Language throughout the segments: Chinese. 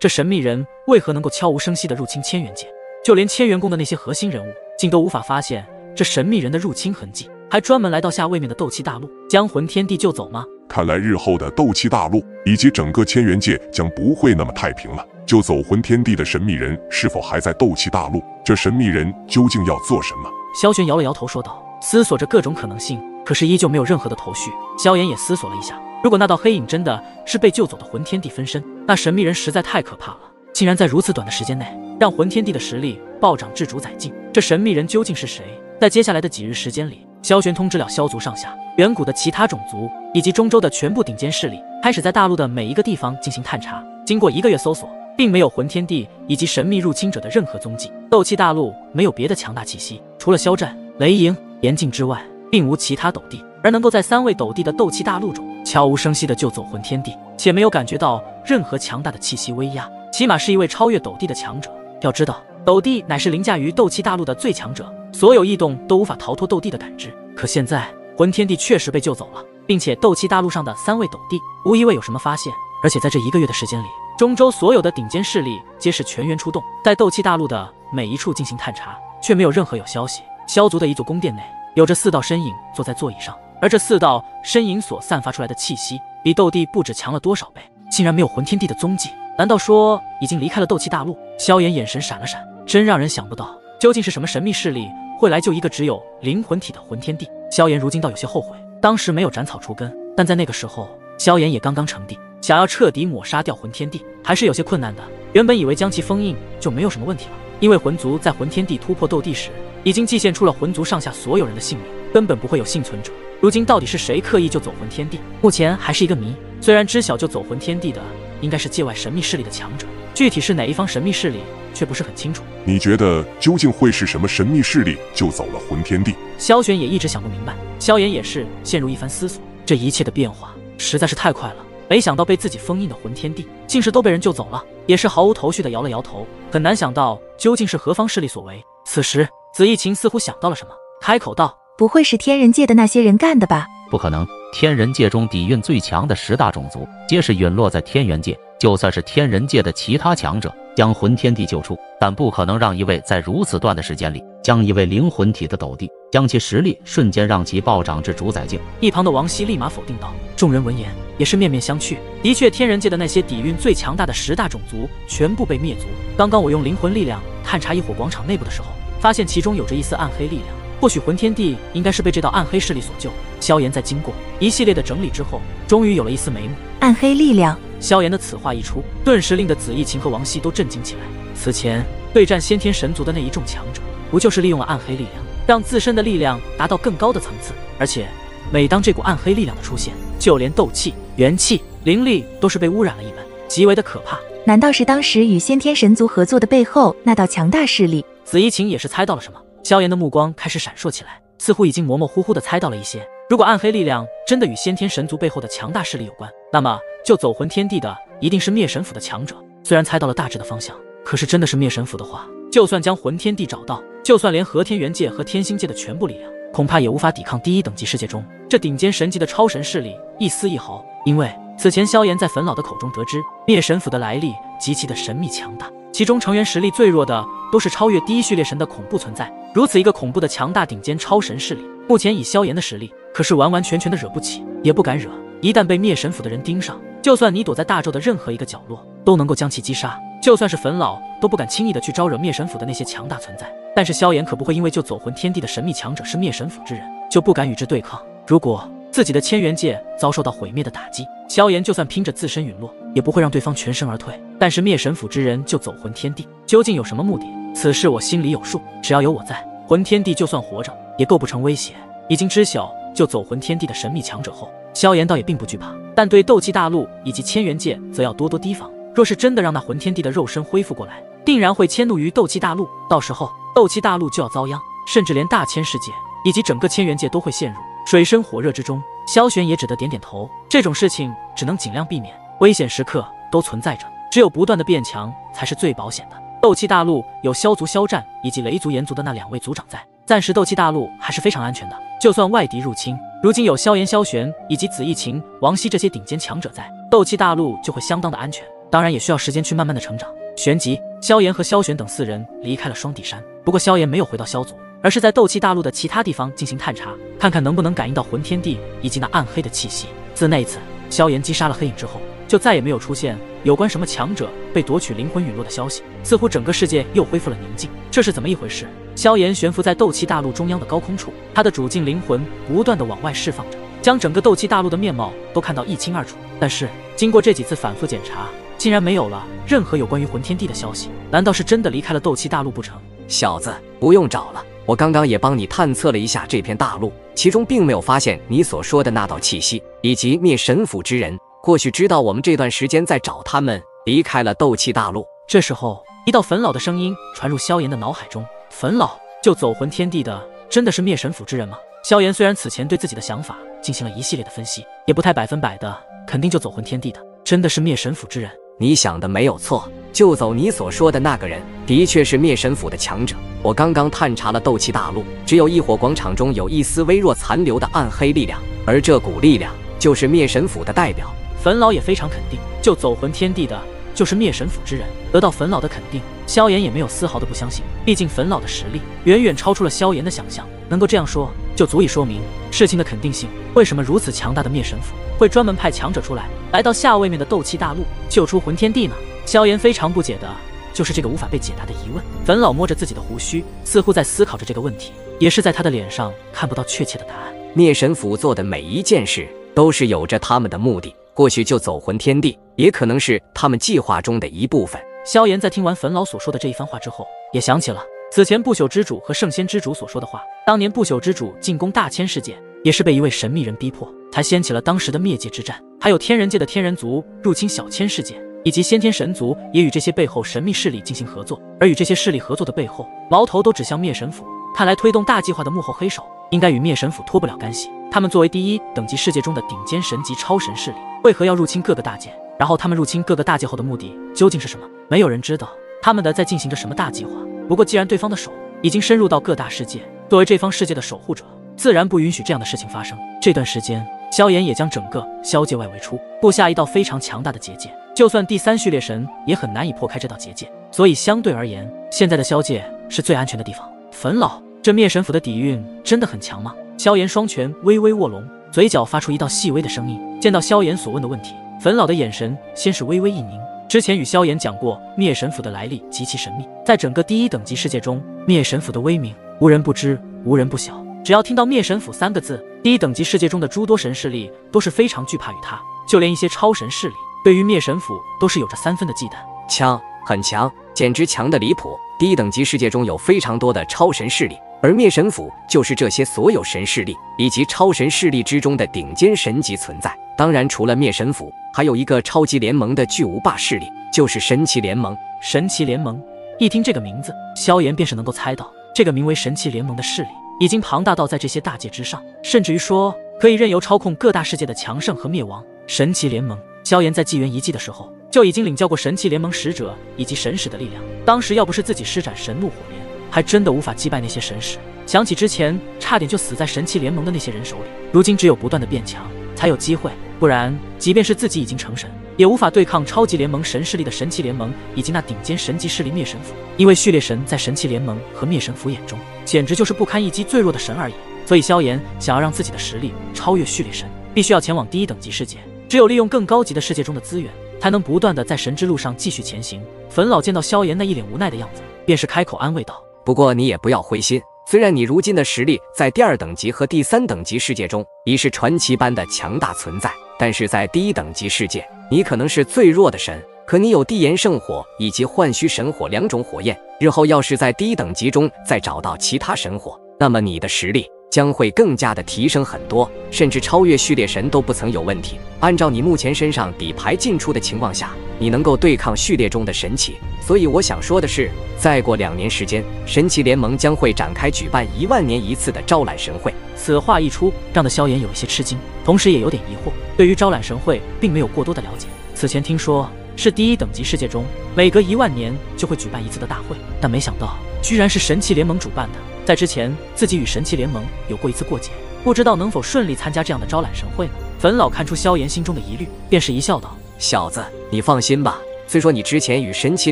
这神秘人为何能够悄无声息地入侵千元界？就连千元宫的那些核心人物，竟都无法发现这神秘人的入侵痕迹，还专门来到下位面的斗气大陆，将魂天帝救走吗？看来日后的斗气大陆以及整个千元界将不会那么太平了。救走魂天帝的神秘人是否还在斗气大陆？这神秘人究竟要做什么？萧玄摇了摇头说道，思索着各种可能性，可是依旧没有任何的头绪。萧炎也思索了一下，如果那道黑影真的是被救走的魂天帝分身，那神秘人实在太可怕了，竟然在如此短的时间内让魂天帝的实力暴涨至主宰境。这神秘人究竟是谁？在接下来的几日时间里，萧玄通知了萧族上下、远古的其他种族以及中州的全部顶尖势力，开始在大陆的每一个地方进行探查。经过1个月搜索，并没有魂天帝以及神秘入侵者的任何踪迹。斗气大陆没有别的强大气息，除了肖战、雷莹、岩镜之外，并无其他斗帝。而能够在3位斗帝的斗气大陆中悄无声息地救走魂天帝，且没有感觉到任何强大的气息威压，起码是一位超越斗帝的强者。要知道，斗帝乃是凌驾于斗气大陆的最强者，所有异动都无法逃脱斗帝的感知。可现在魂天帝确实被救走了，并且斗气大陆上的3位斗帝无疑未有什么发现。而且在这1个月的时间里，中州所有的顶尖势力皆是全员出动，在斗气大陆的每一处进行探查，却没有任何有消息。萧族的一座宫殿内，有着4道身影坐在座椅上，而这4道身影所散发出来的气息，比斗帝不知强了多少倍，竟然没有魂天帝的踪迹。难道说已经离开了斗气大陆？萧炎眼神闪了闪，真让人想不到，究竟是什么神秘势力会来救一个只有灵魂体的魂天帝？萧炎如今倒有些后悔，当时没有斩草除根，但在那个时候，萧炎也刚刚成帝，想要彻底抹杀掉魂天帝还是有些困难的。原本以为将其封印就没有什么问题了，因为魂族在魂天帝突破斗帝时，已经祭献出了魂族上下所有人的性命，根本不会有幸存者。如今到底是谁刻意救走魂天帝，目前还是一个谜。虽然知晓救走魂天帝的应该是界外神秘势力的强者，具体是哪一方神秘势力却不是很清楚。你觉得究竟会是什么神秘势力救走了魂天帝？萧玄也一直想不明白，萧炎也是陷入一番思索。这一切的变化实在是太快了，没想到被自己封印的魂天帝竟是都被人救走了，也是毫无头绪的摇了摇头，很难想到究竟是何方势力所为。此时紫衣琴似乎想到了什么，开口道：不会是天人界的那些人干的吧？不可能，天人界中底蕴最强的10大种族皆是陨落在天元界，就算是天人界的其他强者将魂天帝救出，但不可能让一位在如此短的时间里将一位灵魂体的斗帝将其实力瞬间让其暴涨至主宰境。一旁的王熙立马否定道。众人闻言也是面面相觑，的确天人界的那些底蕴最强大的10大种族全部被灭族。刚刚我用灵魂力量探查异火广场内部的时候，发现其中有着一丝暗黑力量，或许魂天帝应该是被这道暗黑势力所救。萧炎在经过一系列的整理之后，终于有了一丝眉目。暗黑力量？萧炎的此话一出，顿时令得紫衣琴和王熙都震惊起来。此前对战先天神族的那一众强者，不就是利用了暗黑力量，让自身的力量达到更高的层次？而且每当这股暗黑力量的出现，就连斗气、元气、灵力都是被污染了一般，极为的可怕。难道是当时与先天神族合作的背后那道强大势力？紫衣琴也是猜到了什么，萧炎的目光开始闪烁起来，似乎已经模模糊糊的猜到了一些。如果暗黑力量真的与先天神族背后的强大势力有关，那么救走魂天帝的一定是灭神府的强者。虽然猜到了大致的方向，可是真的是灭神府的话，就算将魂天帝找到，就算连和天元界和天星界的全部力量，恐怕也无法抵抗第1等级世界中这顶尖神级的超神势力一丝一毫。因为此前萧炎在粉老的口中得知，灭神府的来历极其的神秘强大，其中成员实力最弱的都是超越第1序列神的恐怖存在。如此一个恐怖的强大顶尖超神势力，目前以萧炎的实力可是完完全全的惹不起，也不敢惹。一旦被灭神府的人盯上，就算你躲在大洲的任何一个角落，都能够将其击杀。就算是粉老都不敢轻易的去招惹灭神府的那些强大存在。但是萧炎可不会因为救走魂天帝的神秘强者是灭神府之人，就不敢与之对抗。如果自己的千元界遭受到毁灭的打击，萧炎就算拼着自身陨落，也不会让对方全身而退。但是灭神府之人救走魂天帝，究竟有什么目的？此事我心里有数，只要有我在，魂天帝就算活着也构不成威胁。已经知晓救走魂天帝的神秘强者后，萧炎倒也并不惧怕，但对斗气大陆以及千元界则要多多提防。若是真的让那魂天帝的肉身恢复过来，定然会迁怒于斗气大陆，到时候斗气大陆就要遭殃，甚至连大千世界以及整个千元界都会陷入水深火热之中。萧玄也只得点点头，这种事情只能尽量避免，危险时刻都存在着，只有不断的变强才是最保险的。斗气大陆有萧族萧战以及雷族炎族的那2位族长在，暂时斗气大陆还是非常安全的。就算外敌入侵，如今有萧炎、萧玄以及紫衣琴、王熙这些顶尖强者在，斗气大陆就会相当的安全。当然也需要时间去慢慢的成长。旋即，萧炎和萧玄等4人离开了双地山。不过萧炎没有回到萧族，而是在斗气大陆的其他地方进行探查，看看能不能感应到魂天地以及那暗黑的气息。自那一次萧炎击杀了黑影之后，就再也没有出现有关什么强者被夺取灵魂陨落的消息，似乎整个世界又恢复了宁静。这是怎么一回事？萧炎悬浮在斗气大陆中央的高空处，他的主境灵魂不断的往外释放着，将整个斗气大陆的面貌都看到一清二楚。但是经过这几次反复检查，竟然没有了任何有关于魂天地的消息。难道是真的离开了斗气大陆不成？小子，不用找了，我刚刚也帮你探测了一下这片大陆，其中并没有发现你所说的那道气息，以及灭神府之人或许知道我们这段时间在找他们，离开了斗气大陆。这时候，一道粉老的声音传入萧炎的脑海中。粉老，就走魂天地的真的是灭神府之人吗？萧炎虽然此前对自己的想法进行了一系列的分析，也不太100%的肯定就走魂天地的真的是灭神府之人。你想的没有错，就走你所说的那个人的确是灭神府的强者。我刚刚探查了斗气大陆，只有异火广场中有一丝微弱残留的暗黑力量，而这股力量就是灭神府的代表。粉老也非常肯定，就走魂天地的就是灭神府之人。得到粉老的肯定，萧炎也没有丝毫的不相信，毕竟粉老的实力远远超出了萧炎的想象。能够这样说，就足以说明事情的肯定性。为什么如此强大的灭神府会专门派强者出来，来到下位面的斗气大陆救出魂天地呢？萧炎非常不解的就是这个无法被解答的疑问。粉老摸着自己的胡须，似乎在思考着这个问题，也是在他的脸上看不到确切的答案。灭神府做的每一件事都是有着他们的目的，或许就走魂天地，也可能是他们计划中的一部分。萧炎在听完粉老所说的这一番话之后，也想起了此前不朽之主和圣仙之主所说的话。当年不朽之主进攻大千世界，也是被一位神秘人逼迫，才掀起了当时的灭界之战。还有天人界的天人族入侵小千世界，以及先天神族也与这些背后神秘势力进行合作。而与这些势力合作的背后，矛头都指向灭神府。看来推动大计划的幕后黑手应该与灭神府脱不了干系。他们作为第一等级世界中的顶尖神级超神势力，为何要入侵各个大界？然后他们入侵各个大界后的目的究竟是什么？没有人知道他们在进行着什么大计划。不过既然对方的手已经深入到各大世界，作为这方世界的守护者，自然不允许这样的事情发生。这段时间，萧炎也将整个萧界外围出布下一道非常强大的结界，就算第3序列神也很难以破开这道结界。所以相对而言，现在的萧界是最安全的地方。粉老，这灭神府的底蕴真的很强吗？萧炎双拳微微握拢，嘴角发出一道细微的声音。见到萧炎所问的问题，粉老的眼神先是微微一凝。之前与萧炎讲过，灭神府的来历极其神秘，在整个第1等级世界中，灭神府的威名无人不知，无人不晓。只要听到灭神府3个字，第1等级世界中的诸多神势力都是非常惧怕于他，就连一些超神势力对于灭神府都是有着3分的忌惮。强，很强，简直强的离谱。第1等级世界中有非常多的超神势力，而灭神府就是这些所有神势力以及超神势力之中的顶尖神级存在。当然除了灭神府，还有一个超级联盟的巨无霸势力，就是神奇联盟。神奇联盟，一听这个名字，萧炎便是能够猜到，这个名为神奇联盟的势力已经庞大到在这些大界之上，甚至于说可以任由操控各大世界的强盛和灭亡。神奇联盟，萧炎在纪元遗迹的时候就已经领教过神奇联盟使者以及神使的力量，当时要不是自己施展神怒火莲，还真的无法击败那些神使。想起之前差点就死在神奇联盟的那些人手里，如今只有不断的变强才有机会，不然即便是自己已经成神，也无法对抗超级联盟神势力的神奇联盟以及那顶尖神级势力灭神府。因为序列神在神奇联盟和灭神府眼中简直就是不堪一击最弱的神而已，所以萧炎想要让自己的实力超越序列神，必须要前往第1等级世界，只有利用更高级的世界中的资源，才能不断的在神之路上继续前行。粉老见到萧炎那一脸无奈的样子，便是开口安慰道：不过你也不要灰心，虽然你如今的实力在第2等级和第3等级世界中已是传奇般的强大存在，但是在第1等级世界，你可能是最弱的神，可你有地炎圣火以及幻虚神火2种火焰，日后要是在第1等级中再找到其他神火，那么你的实力将会更加的提升很多，甚至超越序列神都不曾有问题。按照你目前身上底牌进出的情况下，你能够对抗序列中的神奇。所以我想说的是，再过2年时间，神奇联盟将会展开举办10000年一次的招揽神会。此话一出，让得萧炎有一些吃惊，同时也有点疑惑。对于招揽神会并没有过多的了解，此前听说是第1等级世界中每隔10000年就会举办一次的大会，但没想到居然是神奇联盟主办的。在之前自己与神奇联盟有过一次过节，不知道能否顺利参加这样的招揽神会呢？粉老看出萧炎心中的疑虑，便是一笑道：小子，你放心吧，虽说你之前与神奇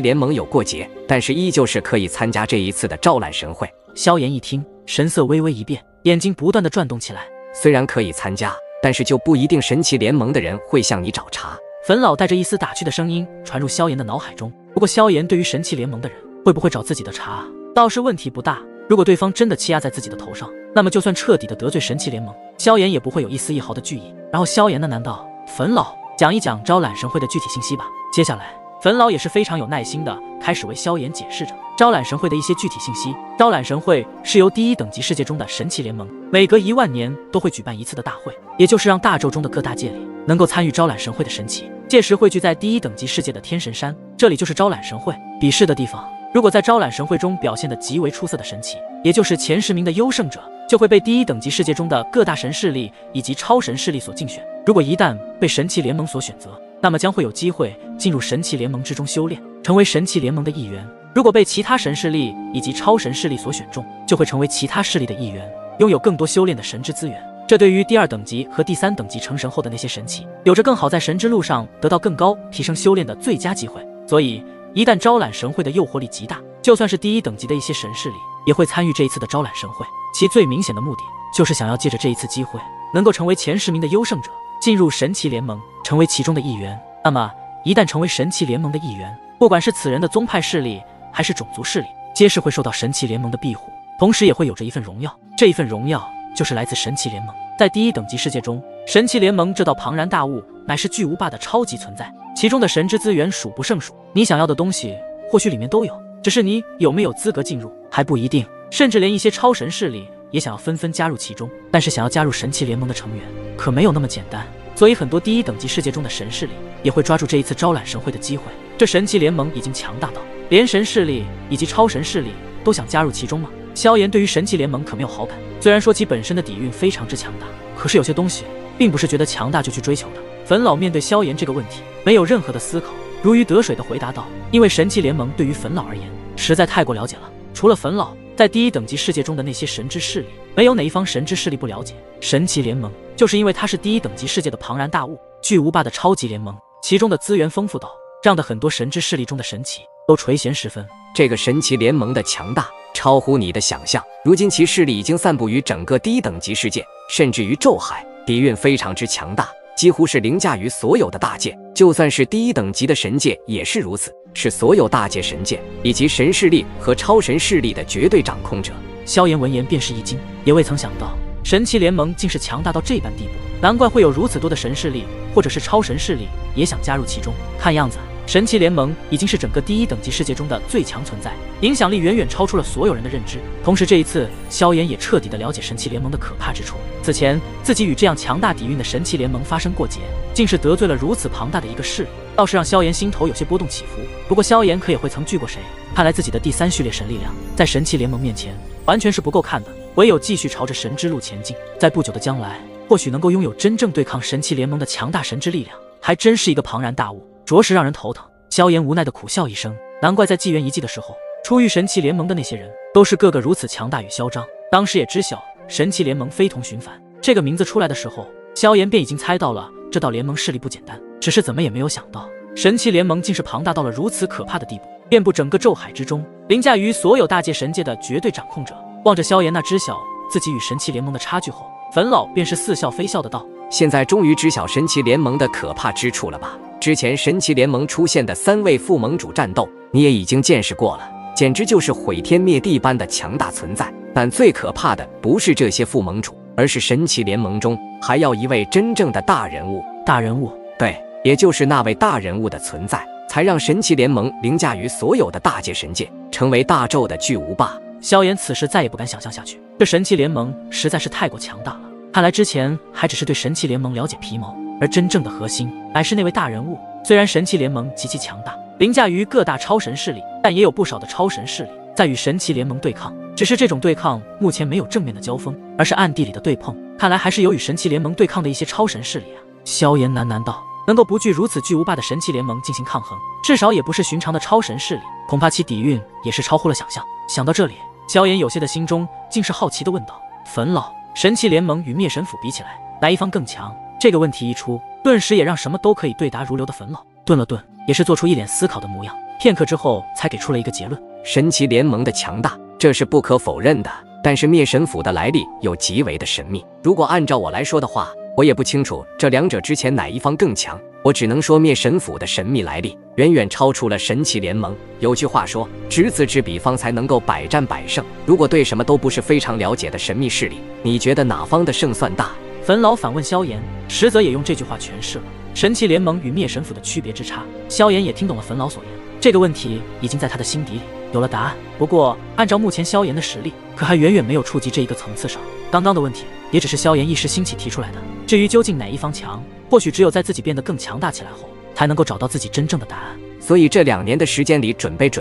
联盟有过节，但是依旧是可以参加这一次的招揽神会。萧炎一听，神色微微一变，眼睛不断的转动起来。虽然可以参加，但是就不一定神奇联盟的人会向你找茬。粉老带着一丝打趣的声音传入萧炎的脑海中。不过萧炎对于神奇联盟的人会不会找自己的茬，倒是问题不大。如果对方真的欺压在自己的头上，那么就算彻底的得罪神奇联盟，萧炎也不会有一丝一毫的惧意。然后萧炎呢？难道粉老讲一讲招揽神会的具体信息吧？接下来粉老也是非常有耐心的开始为萧炎解释着招揽神会的一些具体信息。招揽神会是由第一等级世界中的神奇联盟每隔1万年都会举办一次的大会，也就是让大洲中的各大界里能够参与招揽神会的神奇，届时汇聚在第一等级世界的天神山，这里就是招揽神会比试的地方。如果在招揽神会中表现得极为出色的神奇，也就是前10名的优胜者，就会被第一等级世界中的各大神势力以及超神势力所竞选。如果一旦被神奇联盟所选择，那么将会有机会进入神奇联盟之中修炼，成为神奇联盟的一员。如果被其他神势力以及超神势力所选中，就会成为其他势力的一员，拥有更多修炼的神之资源。这对于第2等级和第3等级成神后的那些神奇，有着更好在神之路上得到更高提升修炼的最佳机会。所以一旦招揽神会的诱惑力极大，就算是第1等级的一些神势力也会参与这一次的招揽神会。其最明显的目的就是想要借着这一次机会，能够成为前10名的优胜者，进入神奇联盟，成为其中的一员。那么一旦成为神奇联盟的一员，不管是此人的宗派势力还是种族势力，皆是会受到神奇联盟的庇护，同时也会有着一份荣耀。这一份荣耀就是来自神奇联盟。在第1等级世界中，神奇联盟这道庞然大物乃是巨无霸的超级存在，其中的神之资源数不胜数，你想要的东西或许里面都有，只是你有没有资格进入还不一定。甚至连一些超神势力也想要纷纷加入其中，但是想要加入神奇联盟的成员可没有那么简单。所以很多第1等级世界中的神势力也会抓住这一次招揽神会的机会。这神奇联盟已经强大到连神势力以及超神势力都想加入其中吗？萧炎对于神奇联盟可没有好感。虽然说其本身的底蕴非常之强大，可是有些东西并不是觉得强大就去追求的。粉老面对萧炎这个问题没有任何的思考，如鱼得水的回答道：因为神奇联盟对于粉老而言实在太过了解了。除了粉老，在第1等级世界中的那些神之势力，没有哪一方神之势力不了解神奇联盟，就是因为它是第1等级世界的庞然大物，巨无霸的超级联盟，其中的资源丰富到让的很多神之势力中的神奇都垂涎十分。这个神奇联盟的强大超乎你的想象，如今其势力已经散布于整个第1等级世界，甚至于宙海，底蕴非常之强大，几乎是凌驾于所有的大界，就算是第1等级的神界也是如此，是所有大界神界以及神势力和超神势力的绝对掌控者。萧炎闻言便是一惊，也未曾想到神奇联盟竟是强大到这般地步，难怪会有如此多的神势力或者是超神势力也想加入其中。看样子神奇联盟已经是整个第1等级世界中的最强存在，影响力远远超出了所有人的认知。同时这一次萧炎也彻底的了解神奇联盟的可怕之处，此前自己与这样强大底蕴的神奇联盟发生过节，竟是得罪了如此庞大的一个势力，倒是让萧炎心头有些波动起伏。不过萧炎可也会曾惧过谁，看来自己的第3序列神力量在神奇联盟面前完全是不够看的，唯有继续朝着神之路前进，在不久的将来或许能够拥有真正对抗神奇联盟的强大神之力量，还真是一个庞然大物，着实让人头疼。萧炎无奈的苦笑一声，难怪在纪元遗迹的时候，出于神奇联盟的那些人都是个个如此强大与嚣张。当时也知晓神奇联盟非同寻凡，这个名字出来的时候，萧炎便已经猜到了这道联盟势力不简单，只是怎么也没有想到神奇联盟竟是庞大到了如此可怕的地步，遍布整个宙海之中，凌驾于所有大界神界的绝对掌控者。望着萧炎那知晓自己与神奇联盟的差距后，粉老便是似笑非笑的道：现在终于知晓神奇联盟的可怕之处了吧？之前神奇联盟出现的3位副盟主战斗，你也已经见识过了，简直就是毁天灭地般的强大存在。但最可怕的不是这些副盟主，而是神奇联盟中还要一位真正的大人物。大人物？对，也就是那位大人物的存在，才让神奇联盟凌驾于所有的大界神界，成为大宙的巨无霸。萧炎此时再也不敢想象下去，这神奇联盟实在是太过强大了。看来之前还只是对神奇联盟了解皮毛，而真正的核心乃是那位大人物。虽然神奇联盟极其强大，凌驾于各大超神势力，但也有不少的超神势力在与神奇联盟对抗，只是这种对抗目前没有正面的交锋，而是暗地里的对碰。看来还是有与神奇联盟对抗的一些超神势力啊。萧炎喃喃道，能够不惧如此巨无霸的神奇联盟进行抗衡，至少也不是寻常的超神势力，恐怕其底蕴也是超乎了想象。想到这里，萧炎有些的心中竟是好奇地问道：粉老，神奇联盟与灭神府比起来，哪一方更强？这个问题一出，顿时也让什么都可以对答如流的粉老顿了顿，也是做出一脸思考的模样，片刻之后才给出了一个结论：神奇联盟的强大，这是不可否认的，但是灭神府的来历又极为的神秘。如果按照我来说的话，我也不清楚这两者之前哪一方更强，我只能说灭神府的神秘来历远远超出了神奇联盟。有句话说，执子之彼方才能够百战百胜。如果对什么都不是非常了解的神秘势力，你觉得哪方的胜算大？粉老反问萧炎，实则也用这句话诠释了神奇联盟与灭神府的区别之差。萧炎也听懂了粉老所言，这个问题已经在他的心底里有了答案。不过按照目前萧炎的实力，可还远远没有触及这一个层次上。刚刚的问题也只是萧炎一时兴起提出来的，至于究竟哪一方强，或许只有在自己变得更强大起来后，才能够找到自己真正的答案。所以这2年的时间里准备，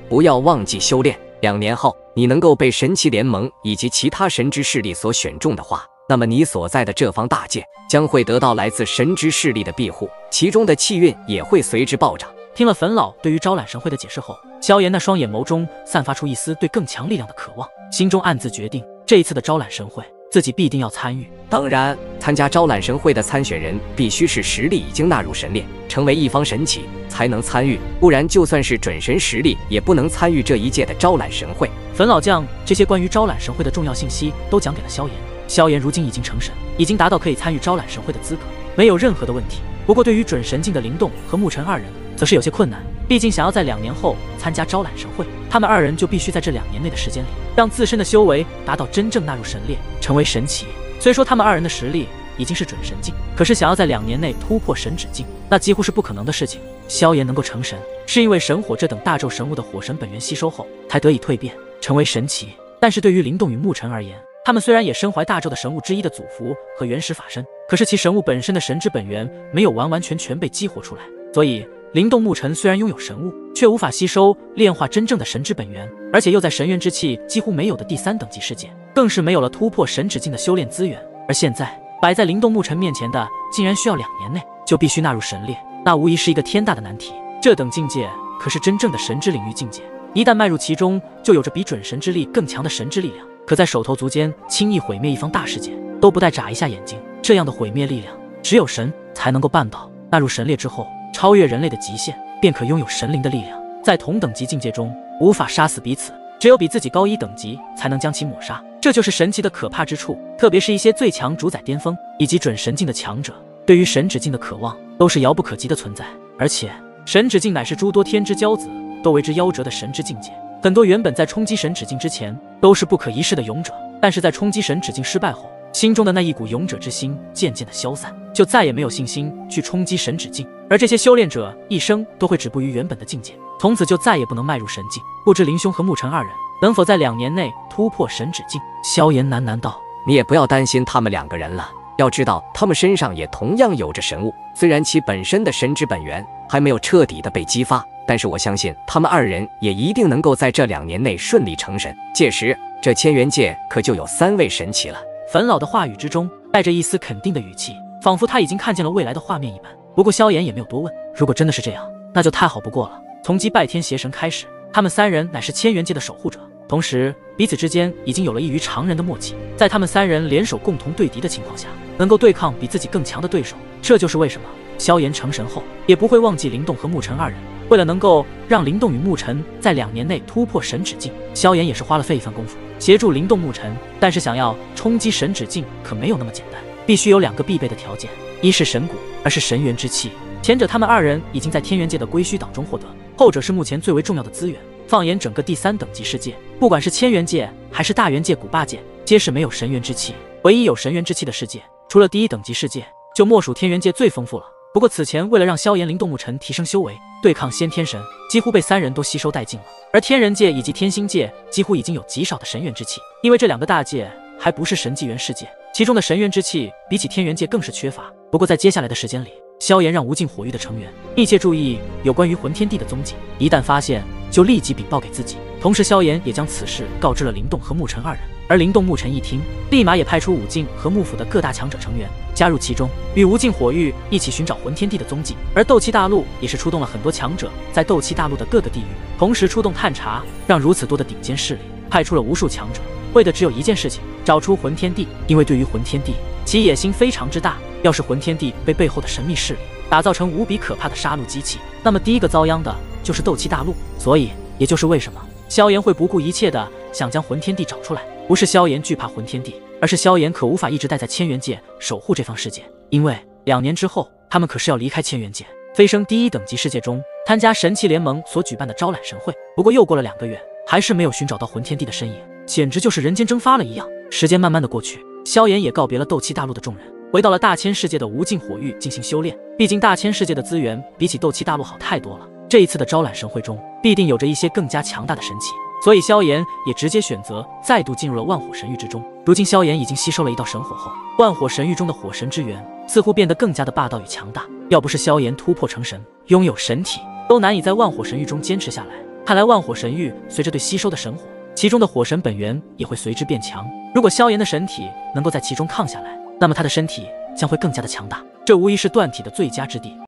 不要忘记修炼。2年后你能够被神奇联盟以及其他神之势力所选中的话，那么你所在的这方大界将会得到来自神之势力的庇护，其中的气运也会随之暴涨。听了粉老对于招揽神会的解释后，萧炎那双眼眸中散发出一丝对更强力量的渴望，心中暗自决定，这一次的招揽神会自己必定要参与。当然，参加招揽神会的参选人必须是实力已经纳入神列，成为一方神祇才能参与，不然就算是准神实力也不能参与这一届的招揽神会。粉老将这些关于招揽神会的重要信息都讲给了萧炎。萧炎如今已经成神，已经达到可以参与招揽神会的资格，没有任何的问题。不过对于准神境的灵动和沐尘2人则是有些困难，毕竟想要在2年后参加招揽神会，他们2人就必须在这2年内的时间里，让自身的修为达到真正纳入神列，成为神祇。虽说他们2人的实力已经是准神境，可是想要在2年内突破神指境，那几乎是不可能的事情。萧炎能够成神，是因为神火这等大咒神物的火神本源吸收后，才得以蜕变成为神祇。但是对于灵动与沐尘而言，他们虽然也身怀大咒的神物之一的祖符和原始法身，可是其神物本身的神之本源没有完全被激活出来，所以灵动沐尘虽然拥有神物，却无法吸收炼化真正的神之本源，而且又在神元之气几乎没有的第3等级世界，更是没有了突破神指境的修炼资源。而现在摆在灵动沐尘面前的，竟然需要2年内就必须纳入神列，那无疑是一个天大的难题。这等境界可是真正的神之领域境界，一旦迈入其中，就有着比准神之力更强的神之力量，可在手头足间轻易毁灭一方大世界，都不带眨一下眼睛。这样的毁灭力量，只有神才能够办到。纳入神列之后，超越人类的极限，便可拥有神灵的力量。在同等级境界中，无法杀死彼此，只有比自己高1等级才能将其抹杀。这就是神奇的可怕之处。特别是一些最强主宰巅峰以及准神境的强者，对于神指境的渴望都是遥不可及的存在。而且神指境乃是诸多天之骄子都为之夭折的神之境界，很多原本在冲击神指境之前都是不可一世的勇者，但是在冲击神指境失败后，心中的那一股勇者之心渐渐的消散，就再也没有信心去冲击神指境。而这些修炼者一生都会止步于原本的境界，从此就再也不能迈入神境。不知林兄和沐尘2人能否在2年内突破神指境？萧炎喃喃道：你也不要担心他们2个人了，要知道他们身上也同样有着神物，虽然其本身的神之本源还没有彻底的被激发，但是我相信他们2人也一定能够在这2年内顺利成神，届时这千元界可就有3位神祇了。粉老的话语之中带着一丝肯定的语气，仿佛他已经看见了未来的画面一般。不过萧炎也没有多问，如果真的是这样，那就太好不过了。从击拜天邪神开始，他们3人乃是千元界的守护者，同时彼此之间已经有了异于常人的默契，在他们3人联手共同对敌的情况下，能够对抗比自己更强的对手。这就是为什么萧炎成神后也不会忘记灵动和沐尘2人。为了能够让灵动与沐尘在2年内突破神指境，萧炎也是花了费一番功夫协助灵动沐尘。但是想要冲击神指境可没有那么简单，必须有2个必备的条件，一是神骨，二是神元之气。前者他们2人已经在天元界的归墟岛中获得，后者是目前最为重要的资源。放眼整个第3等级世界，不管是千元界还是大元界、古霸界，皆是没有神元之气。唯一有神元之气的世界，除了第1等级世界，就莫属天元界最丰富了。不过此前为了让萧炎、灵动、沐尘提升修为，对抗先天神，几乎被3人都吸收殆尽了。而天人界以及天星界几乎已经有极少的神元之气，因为这2个大界还不是神纪元世界，其中的神元之气比起天元界更是缺乏。不过在接下来的时间里，萧炎让无尽火域的成员密切注意有关于魂天地的踪迹，一旦发现就立即禀报给自己。同时萧炎也将此事告知了灵动和沐尘2人。而灵动、沐尘一听，立马也派出武境和幕府的各大强者成员加入其中，与无尽火域一起寻找魂天地的踪迹。而斗气大陆也是出动了很多强者，在斗气大陆的各个地域同时出动探查，让如此多的顶尖势力派出了无数强者，为的只有一件事情，找出魂天地。因为对于魂天地，其野心非常之大，要是魂天地被背后的神秘势力打造成无比可怕的杀戮机器，那么第一个遭殃的就是斗气大陆。所以，也就是为什么萧炎会不顾一切的想将魂天地找出来，不是萧炎惧怕魂天地，而是萧炎可无法一直待在千元界守护这方世界，因为2年之后，他们可是要离开千元界，飞升第1等级世界中，参加神器联盟所举办的招揽神会。不过又过了2个月，还是没有寻找到魂天地的身影，简直就是人间蒸发了一样。时间慢慢的过去，萧炎也告别了斗气大陆的众人，回到了大千世界的无尽火域进行修炼。毕竟大千世界的资源比起斗气大陆好太多了，这一次的招揽神会中必定有着一些更加强大的神器，所以萧炎也直接选择再度进入了万火神域之中。如今萧炎已经吸收了一道神火后，万火神域中的火神之源似乎变得更加的霸道与强大。要不是萧炎突破成神，拥有神体，都难以在万火神域中坚持下来。看来万火神域随着对吸收的神火，其中的火神本源也会随之变强。如果萧炎的神体能够在其中抗下来，那么他的身体将会更加的强大，这无疑是断体的最佳之地。